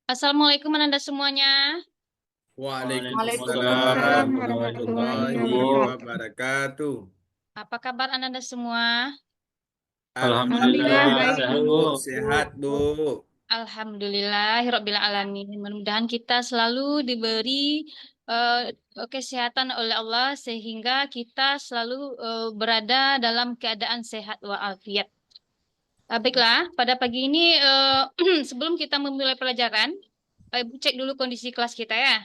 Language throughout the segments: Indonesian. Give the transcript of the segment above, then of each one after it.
Assalamualaikum Anda semuanya. Waalaikumsalam warahmatullahi wabarakatuh. Apa kabar Anda semua? Alhamdulillah, baik, Bu. Bu. Sehat, Bu. Alhamdulillahirabbil alamin. Mudah-mudahan kita selalu diberi kesehatan oleh Allah sehingga kita selalu berada dalam keadaan sehat walafiat. Baiklah, pada pagi ini sebelum kita memulai pelajaran, Ibu cek dulu kondisi kelas kita ya.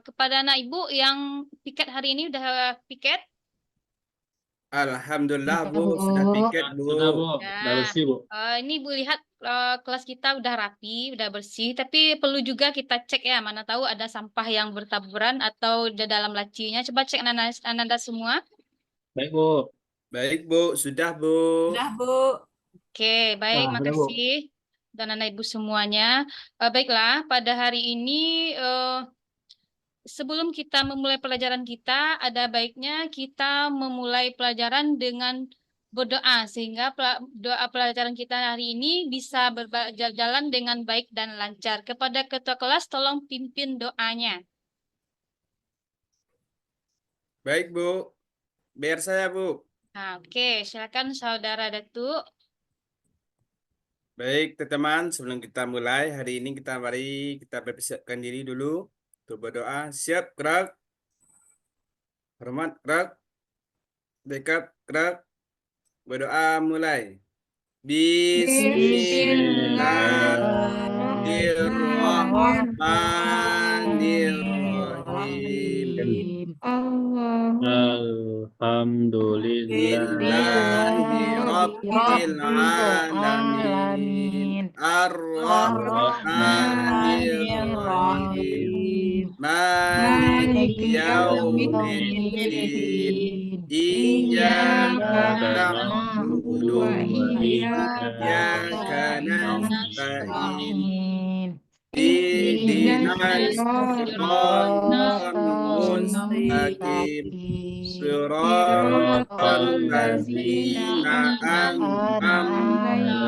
Kepada anak Ibu yang piket hari ini udah piket? Alhamdulillah, Bu. Bu. Sudah piket, Bu. Sudah, Bu. Ya. Udah bersih, Bu. Ini Bu lihat kelas kita udah rapi, udah bersih, tapi perlu juga kita cek ya, mana tahu ada sampah yang bertaburan atau di dalam lacinya. Coba cek Ananda semua. Baik, Bu. Baik, Bu. Sudah, Bu. Sudah, Bu. Oke, baik, Sudah, Bu. makasih. Dan anak ibu semuanya. Baiklah, pada hari ini sebelum kita memulai pelajaran kita, ada baiknya kita memulai pelajaran dengan berdoa sehingga doa pelajaran kita hari ini bisa berjalan dengan baik dan lancar. Kepada ketua kelas, tolong pimpin doanya. Baik, Bu. Biar saya, Bu. Nah, oke, silakan saudara Datuk. Baik, teman-teman. Sebelum kita mulai, hari ini mari kita persiapkan diri dulu untuk berdoa. Siap, gerak. Hormat, gerak. Backup, gerak. Berdoa mulai. Bismillahirrahmanirrahim. Alhamdulillahirabbil alamin. Ar-Rahmanir-Rahim. Malik yaumiddin. Iyyaka na'budu wa iyyaka nasta'in. Ihdinas siratal mustaqim. Siratal ladzina an'amta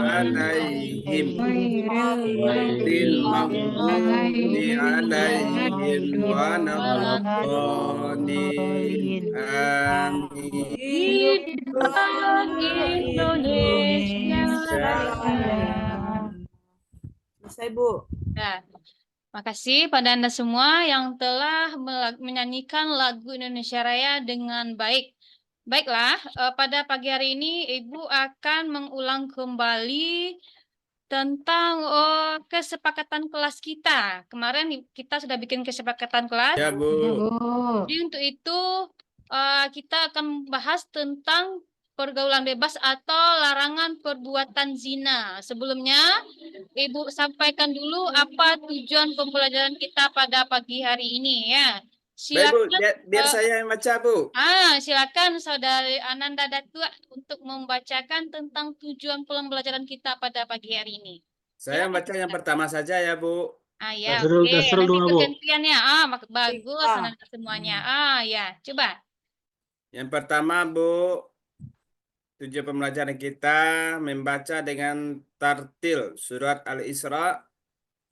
'alaihim ghairil maghdubi 'alaihim waladdallin. Amin. Indonesia. Selesai, Bu. Nah, makasih pada Anda semua yang telah menyanyikan lagu Indonesia Raya dengan baik. Baiklah, pada pagi hari ini Ibu akan mengulang kembali tentang kesepakatan kelas kita. Kemarin kita sudah bikin kesepakatan kelas. Ya, Bu. Jadi untuk itu kita akan membahas tentang pergaulan bebas atau larangan perbuatan zina. Sebelumnya, Ibu sampaikan dulu apa tujuan pembelajaran kita pada pagi hari ini ya. Baik, Bu. Silakan. Biar saya yang baca, Bu. Silakan Saudari Ananda Datuk untuk membacakan tentang tujuan pembelajaran kita pada pagi hari ini. Saya baca yang pertama saja ya, Bu. Ya, Seru oke. Nanti dulu, Bu. bergantian ya. Bagus Ananda semuanya. Ya, coba. Yang pertama, Bu, tujuan pembelajaran kita membaca dengan tartil surat Al-Isra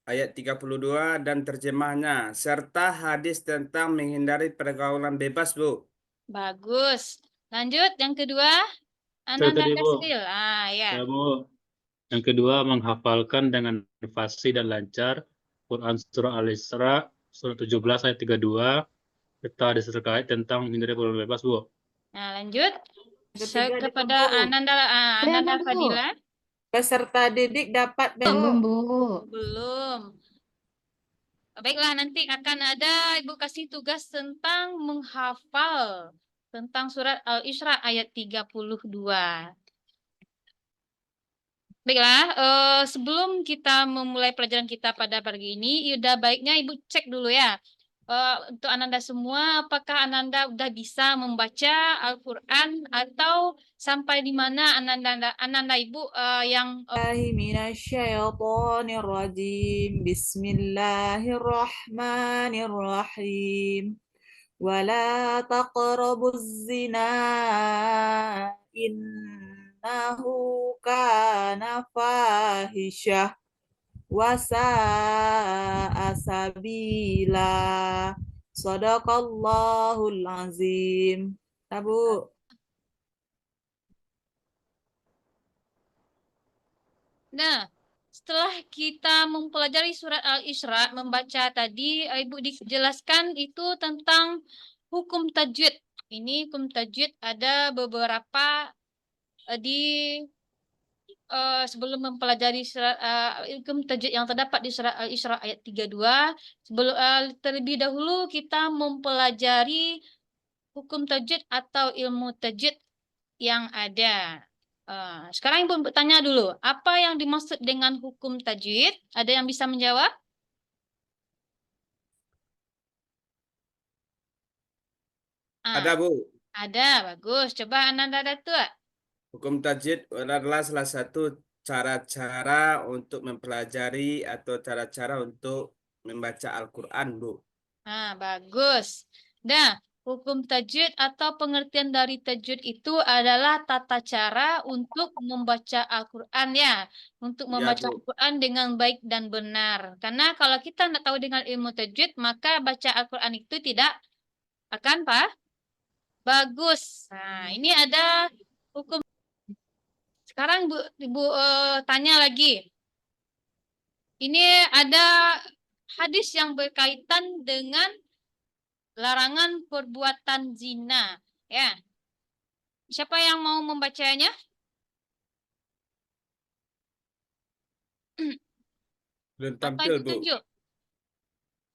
ayat 32 dan terjemahnya, serta hadis tentang menghindari pergaulan bebas, Bu. Bagus. Lanjut, yang kedua. Itu Ananda tadi, Bu. Kastil. Ya. Ya, Bu. Yang kedua, menghafalkan dengan fasih dan lancar Quran Surah Al-Isra, Surah 17 ayat 32, serta hadis terkait tentang menghindari pergaulan bebas, Bu. Nah, lanjut. Ketiga Kepada Bu. Ananda Fadila. Peserta didik dapat belum, Bu? Belum. Baiklah, nanti akan ada Ibu kasih tugas tentang menghafal tentang surat Al-Isra ayat 32. Baiklah, sebelum kita memulai pelajaran kita pada pagi ini, udah baiknya Ibu cek dulu ya. Untuk Ananda semua, apakah Ananda udah bisa membaca Al-Quran atau sampai di mana Ananda Ibu yang Minasyaitonirrajim. Bismillahirrahmanirrahim. Wala taqrabuz zina innahu kana fahisyah wa sa'a sabila. Shadaqallahul azim. Bu. Nah, setelah kita mempelajari surat Al-Isra, membaca tadi, Ibu dijelaskan itu tentang hukum tajwid. Ini hukum tajwid ada beberapa di sebelum mempelajari surat hukum tajwid yang terdapat di surat Al-Isra ayat 32, sebelum terlebih dahulu kita mempelajari hukum tajwid atau ilmu tajwid yang ada. Sekarang Ibu bertanya dulu, apa yang dimaksud dengan hukum tajwid? Ada yang bisa menjawab? Ada, Bu. Ada, bagus. Coba Ananda Datuk. Hukum tajwid adalah salah satu cara-cara untuk mempelajari atau cara-cara untuk membaca Al-Quran, Bu. Bagus. Nah, hukum tajwid atau pengertian dari tajwid itu adalah tata cara untuk membaca Al-Quran ya. Untuk Ya, membaca Bu. Al-Quran dengan baik dan benar. Karena kalau kita tidak tahu dengan ilmu tajwid, maka baca Al-Quran itu tidak akan bagus. Nah, ini ada hukum. Sekarang Ibu tanya lagi. Ini ada hadis yang berkaitan dengan larangan perbuatan zina. Ya. Siapa yang mau membacanya? Belum Atau tampil, Ibu Bu. tunjuk?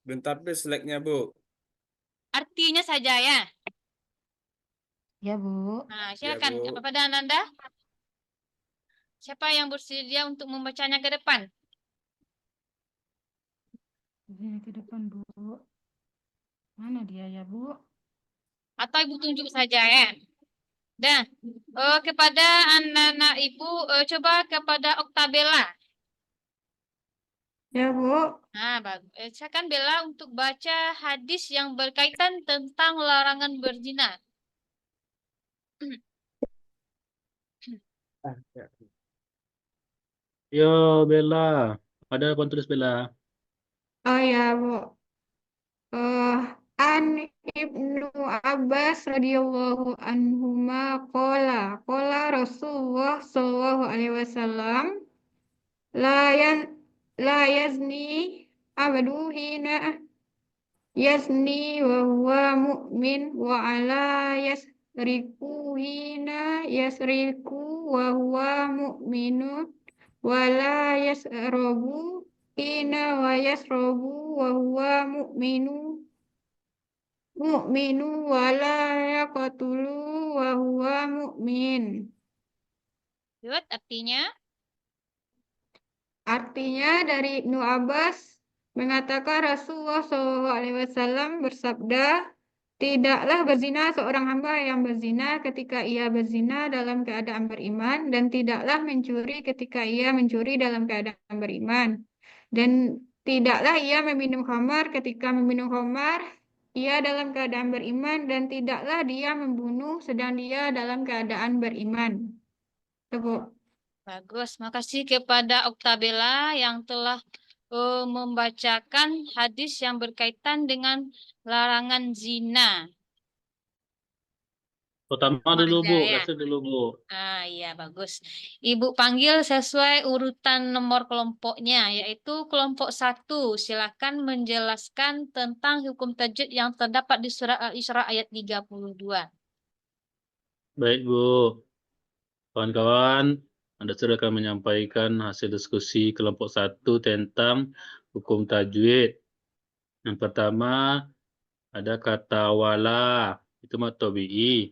Belum tampil slide-nya, Bu. Artinya saja ya. Ya, Bu. Nah, Ya, silakan. Bu. Apa pada Ananda? Siapa yang bersedia untuk membacanya ke depan? Ini ke depan, Bu. Mana dia ya, Bu? Atau Ibu tunjuk saja ya. Dan kepada anak-anak Ibu, coba kepada Oktabella. Ya, Bu. Nah, bagus. Silakan Bella untuk baca hadis yang berkaitan tentang larangan berzina. Ya. Yo, Bella. Ada apa tulis Bella? Oh ya, Bu. An Ibnu Abbas radhiyallahu anhuma qala Rasulullah sallallahu alaihi wasallam la yazni abdu hina yazni wa huwa mu'min wa ala yasriku hina yasriku wa huwa mu'minun wa la yasrabu hina wa yasrabu wa huwa mu'minu wa la yaqtulu wa huwa mu'min. Lihat artinya. Artinya dari Ibnu Abbas mengatakan Rasulullah SAW bersabda, tidaklah berzina seorang hamba yang berzina ketika ia berzina dalam keadaan beriman, dan tidaklah mencuri ketika ia mencuri dalam keadaan beriman. Dan tidaklah ia meminum khamar ketika meminum khamar, ia dalam keadaan beriman, dan tidaklah dia membunuh sedang dia dalam keadaan beriman. Tuh, Bagus. Makasih kepada Oktabella yang telah membacakan hadis yang berkaitan dengan larangan zina. Pertama dulu, Bu. Ya. Kasih dulu, Bu. Iya, bagus. Ibu panggil sesuai urutan nomor kelompoknya, yaitu kelompok 1. Silakan menjelaskan tentang hukum tajwid yang terdapat di surat Al-Isra ayat 32. Baik, Bu. Kawan-kawan, Anda sudah akan menyampaikan hasil diskusi kelompok 1 tentang hukum tajwid. Yang pertama, ada kata wala, itu mad tabi'i.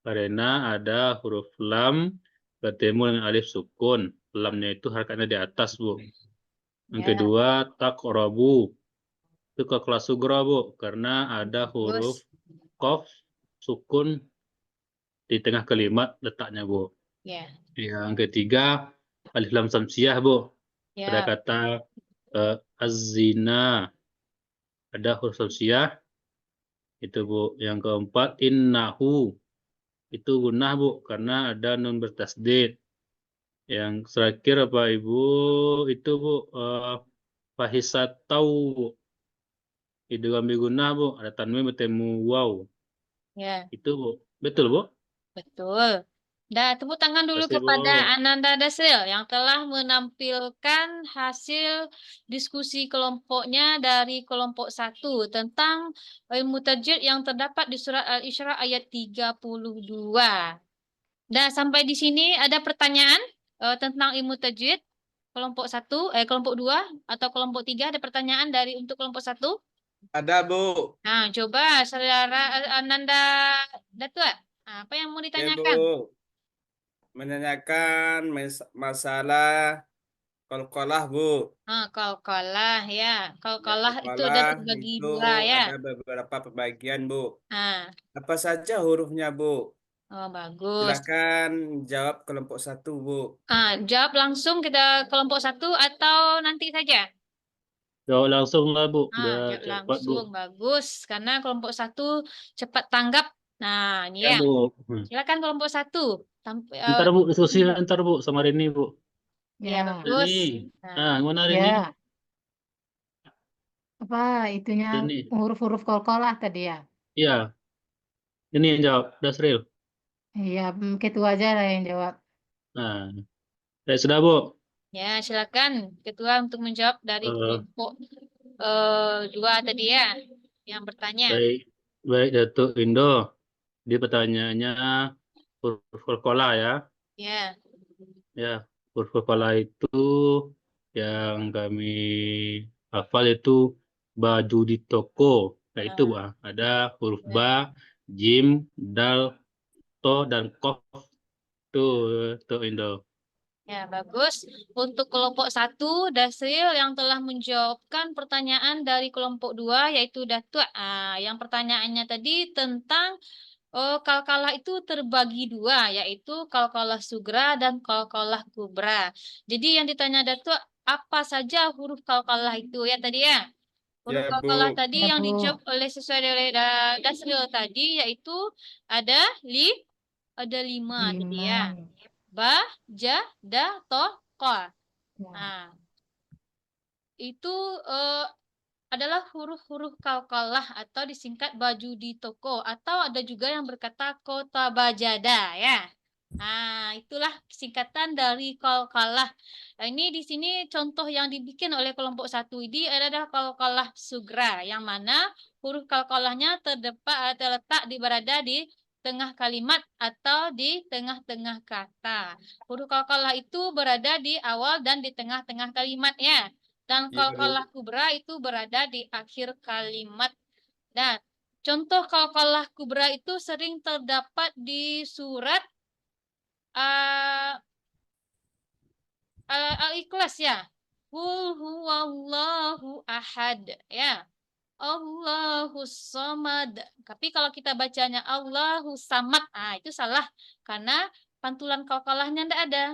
Karena ada huruf lam bertemu dengan alif sukun. Lamnya itu harakatnya di atas, Bu. Yang kedua, taqrabu. Itu ke kelas sugra, Bu. Karena ada huruf qaf sukun di tengah kalimat letaknya, Bu. Ya. Yang ketiga, alif lam samsiyah, Bu. Ya. Ada kata az-zina. Ada huruf samsiyah. Itu, Bu. Yang keempat, innahu. Itu gunnah, Bu, karena ada nun bertasdid. Yang terakhir apa Ibu? Itu Bu, Fahisat tahu Bu. Idgham bigunnah Bu, ada tanwin bertemu wow. Ya, Itu Bu. Betul Bu? betul. Dah, tepuk tangan dulu Kasih Bu. kepada Ananda Dasril yang telah menampilkan hasil diskusi kelompoknya dari kelompok 1 tentang ilmu tajwid yang terdapat di surat Al-Isra ayat 32. Dah, sampai di sini ada pertanyaan tentang ilmu tajwid kelompok 1, kelompok 2 atau kelompok 3, ada pertanyaan dari untuk kelompok 1? Ada, Bu. Nah, coba saudara Ananda Datua, apa yang mau Oke, Bu. ditanyakan? Menanyakan masalah qalqalah, Bu. Qalqalah ya. Ya, Qalqalah itu ada qalqalah terbagi itu 2 ya. ada beberapa pembagian, Bu. Nah, Apa saja hurufnya, Bu? oh bagus. Silakan jawab kelompok 1, Bu. Jawab langsung kita kelompok 1 atau nanti saja? Jawab langsung lah Bu, biar Jawab cepat Bu. langsung bagus karena kelompok 1 cepat tanggap. Nah, ini Ya ya. Bu. Silakan kelompok 1. Ntar Bu, diskusi ntar Bu sama Rini Bu. Ya, Ya, bagus. Rini, Nah, gimana Rini? ya. Apa itunya Rini, huruf-huruf qalqalah tadi ya? iya. Ini yang jawab, Dasril. Iya, ketua aja lah yang jawab. Nah, sudah Bu. ya silakan ketua untuk menjawab dari Eh, kelompok 2 tadi ya yang bertanya. baik, baik Datuk Indo. Di pertanyaannya huruf qalqalah ya. Ya, Ya, huruf qalqalah itu yang kami hafal itu baju di toko. Nah, itu Bu. Ada huruf ya. ba, jim, dal, to, dan kof. Tuh, tuh Indo. Ya, bagus. Untuk kelompok 1, Dasril yang telah menjawabkan pertanyaan dari kelompok 2, yaitu Datuk. Yang pertanyaannya tadi tentang kalkalah itu terbagi 2, yaitu kalkalah sugra dan kalkalah kubra. Jadi yang ditanya Datuk, apa saja huruf kalkalah itu ya tadi ya? Huruf Ya, kalkalah Bu. tadi Ya, yang Bu. dijawab oleh sesuai oleh Dasril tadi, yaitu ada 5 tadi ya. 5. Ba, ja, da, to, ko. Ya. Nah, itu adalah huruf-huruf kalkalah atau disingkat baju di toko, atau ada juga yang berkata kota bajada ya. Nah, itulah singkatan dari kalkalah. Nah, ini di sini contoh yang dibikin oleh kelompok 1 ini adalah kalkalah sugra, yang mana huruf kalkalahnya terletak berada di tengah kalimat atau di tengah-tengah kata. Huruf kalkalah itu berada di awal dan di tengah-tengah kalimat ya. Dan Ya, Bu. kalkalah kubra itu berada di akhir kalimat. Nah, contoh kalkalah kubra itu sering terdapat di surat Al-Ikhlas ya. Qul huwallahu ahad ya. Allahus samad. Tapi kalau kita bacanya Allahus samad, itu salah karena pantulan kalkalahnya tidak ada.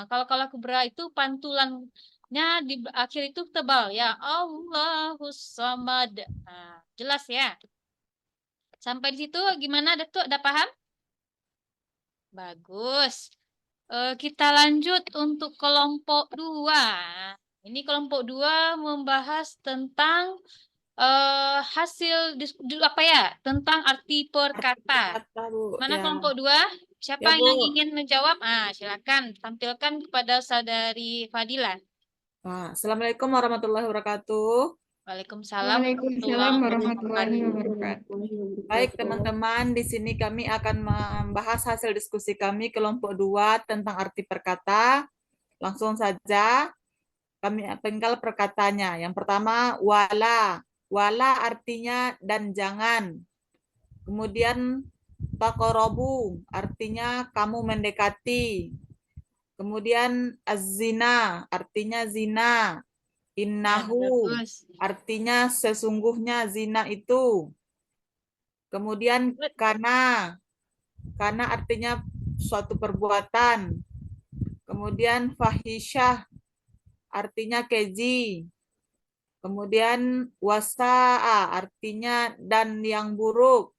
Kalkalah kubra itu pantulannya di akhir itu tebal ya. Allahus samad. Jelas ya. Sampai di situ gimana Datuk? Ada paham? Bagus. Kita lanjut untuk kelompok 2. Ini kelompok 2 membahas tentang hasil apa ya? Tentang arti per kata. Kata, Bu. Mana Ya. kelompok 2? Siapa Ya, Bu. yang ingin menjawab? Silakan tampilkan kepada saudari Fadila. Assalamualaikum warahmatullahi wabarakatuh. Waalaikumsalam Waalaikumsalam warahmatullahi wabarakatuh. Baik teman-teman, di sini kami akan membahas hasil diskusi kami kelompok 2 tentang arti perkata. Langsung saja kami penggal perkatanya. Yang pertama, wala. Wala artinya dan jangan. Kemudian taqarabu artinya kamu mendekati. Kemudian az-zina artinya zina. Innahu Bagus. artinya sesungguhnya zina itu. Kemudian kana artinya suatu perbuatan. Kemudian fahisyah artinya keji. Kemudian wasa'a artinya dan yang buruk.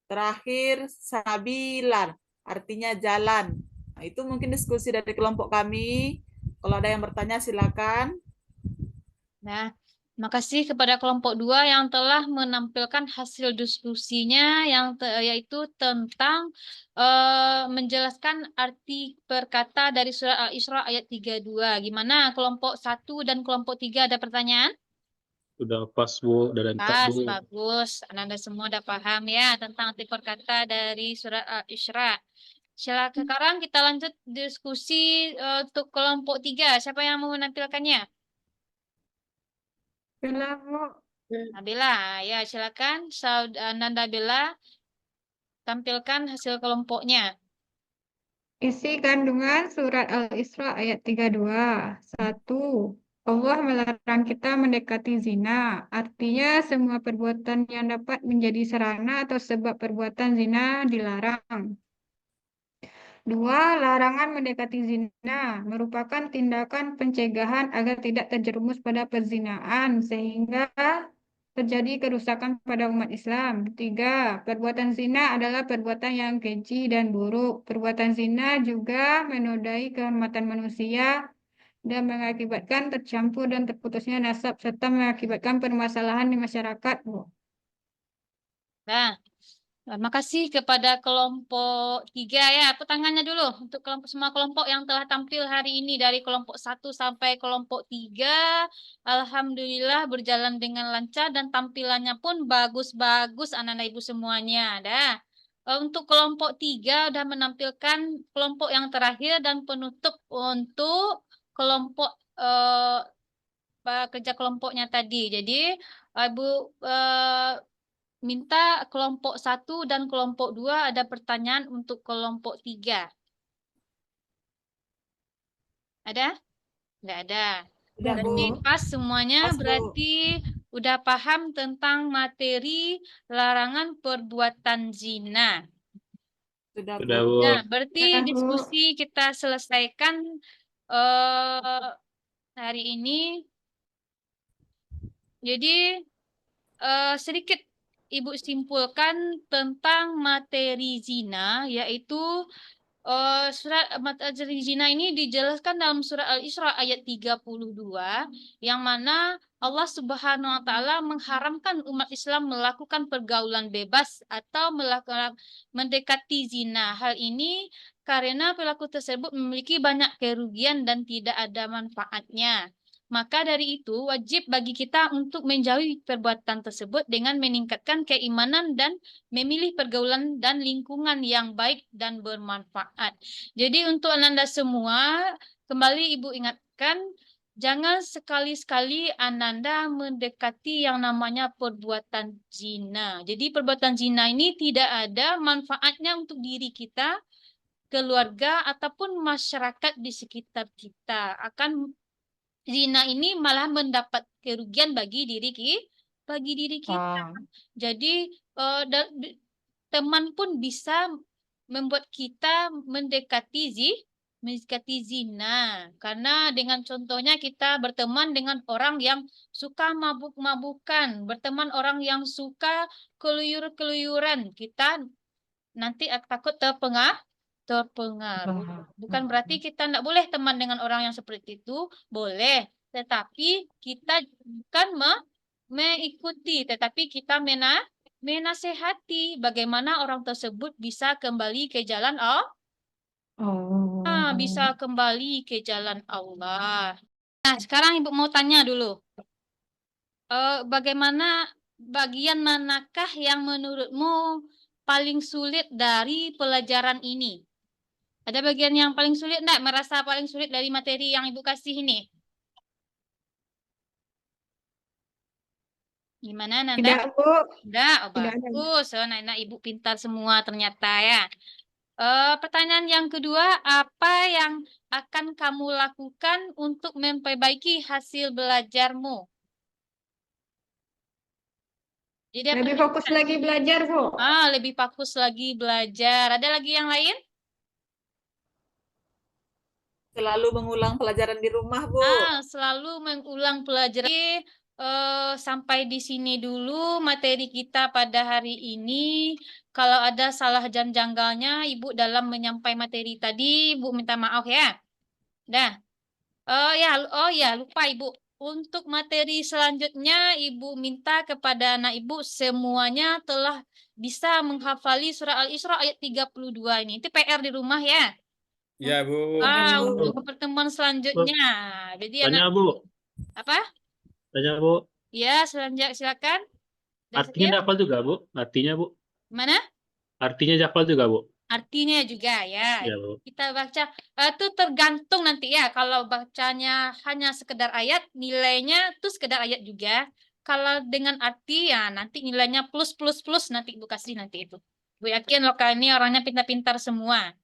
Terakhir sabilan artinya jalan. Nah, itu mungkin diskusi dari kelompok kami. Kalau ada yang bertanya silakan. Nah, makasih kepada kelompok 2 yang telah menampilkan hasil diskusinya yaitu tentang menjelaskan arti perkata dari surah Al-Isra ayat 32. Gimana kelompok 1 dan kelompok 3 ada pertanyaan? Sudah pas, Bu. Udah lengkap, Pas, Bu. bagus. Anda semua udah paham ya tentang arti perkata dari surah Al-Isra. Sekarang kita lanjut diskusi untuk kelompok 3. Siapa yang mau menampilkannya? Bila Bu, Nabila, ya silakan. Nanda Bella, tampilkan hasil kelompoknya. isi kandungan surat Al-Isra ayat 32. 1. Allah melarang kita mendekati zina. Artinya semua perbuatan yang dapat menjadi sarana atau sebab perbuatan zina dilarang. 2. Larangan mendekati zina merupakan tindakan pencegahan agar tidak terjerumus pada perzinaan sehingga terjadi kerusakan pada umat Islam. 3. Perbuatan zina adalah perbuatan yang keji dan buruk. Perbuatan zina juga menodai kehormatan manusia dan mengakibatkan tercampur dan terputusnya nasab serta mengakibatkan permasalahan di masyarakat, Bu. Nah, terima kasih kepada kelompok 3 ya. Tangannya dulu untuk semua kelompok yang telah tampil hari ini dari kelompok 1 sampai kelompok 3. Alhamdulillah berjalan dengan lancar dan tampilannya pun bagus-bagus anak-anak ibu semuanya. Dah. Untuk kelompok 3 udah menampilkan kelompok yang terakhir dan penutup untuk kelompok kerja kelompoknya tadi. Jadi Ibu minta kelompok 1 dan kelompok 2 ada pertanyaan untuk kelompok 3. Ada? Nggak ada. Udah, Bu. Berarti pas semuanya, Pas, Bu. berarti udah paham tentang materi larangan perbuatan zina. Sudah, Sudah, Bu. Bu. Nah, berarti Ya, Bu. diskusi kita selesaikan hari ini. Jadi sedikit Ibu simpulkan tentang materi zina, yaitu surat materi zina ini dijelaskan dalam surah Al-Isra ayat 32, yang mana Allah Subhanahu wa taala mengharamkan umat Islam melakukan pergaulan bebas atau mendekati zina. Hal ini karena pelaku tersebut memiliki banyak kerugian dan tidak ada manfaatnya. Maka dari itu wajib bagi kita untuk menjauhi perbuatan tersebut dengan meningkatkan keimanan dan memilih pergaulan dan lingkungan yang baik dan bermanfaat. Jadi untuk Ananda semua, kembali Ibu ingatkan, jangan sekali-sekali Ananda mendekati yang namanya perbuatan zina. Jadi perbuatan zina ini tidak ada manfaatnya untuk diri kita, keluarga, ataupun masyarakat di sekitar kita. Zina ini malah mendapat kerugian bagi diri kita. Jadi teman pun bisa membuat kita mendekati zina. Karena dengan contohnya kita berteman dengan orang yang suka mabuk-mabukan, berteman orang yang suka keluyur-keluyuran, kita nanti takut terpengaruh. Bukan berarti kita tidak boleh teman dengan orang yang seperti itu, boleh. Tetapi kita bukan mengikuti, tetapi kita menasehati bagaimana orang tersebut bisa kembali ke jalan Allah. Bisa kembali ke jalan Allah. Nah, sekarang Ibu mau tanya dulu. Bagaimana bagian manakah yang menurutmu paling sulit dari pelajaran ini? Ada bagian yang paling sulit enggak? Merasa paling sulit dari materi yang Ibu kasih ini? Gimana, Nanda? Tidak, Bu. Enggak, Tidak ada. bagus. Nah, Ibu pintar semua ternyata ya. Pertanyaan yang kedua, apa yang akan kamu lakukan untuk memperbaiki hasil belajarmu? Jadi Lebih fokus lagi belajar, Bu. lebih fokus lagi belajar. Ada lagi yang lain? Selalu mengulang pelajaran di rumah, Bu. Selalu mengulang pelajaran. sampai di sini dulu materi kita pada hari ini. Kalau ada salah dan janggalnya, Ibu dalam menyampaikan materi tadi, Ibu minta maaf ya. Dah. Oh ya, lupa Ibu. Untuk materi selanjutnya, Ibu minta kepada anak Ibu semuanya telah bisa menghafali surah Al-Isra ayat 32 ini. Itu PR di rumah ya. Ya, Bu. Ya, Bu. Untuk pertemuan selanjutnya. Jadi Tanya, anak Bu. apa? Tanya, Bu. Ya, silakan. Udah Artinya siap? hafal juga, Bu? Artinya, Bu? Mana? Artinya hafal juga, Bu? Artinya juga ya. Ya, Bu. Kita baca itu tergantung nanti ya. Kalau bacanya hanya sekedar ayat, nilainya tuh sekedar ayat juga. Kalau dengan arti ya nanti nilainya plus plus plus nanti Ibu kasih nanti itu. Bu yakin loh kalian ini orangnya pintar-pintar semua.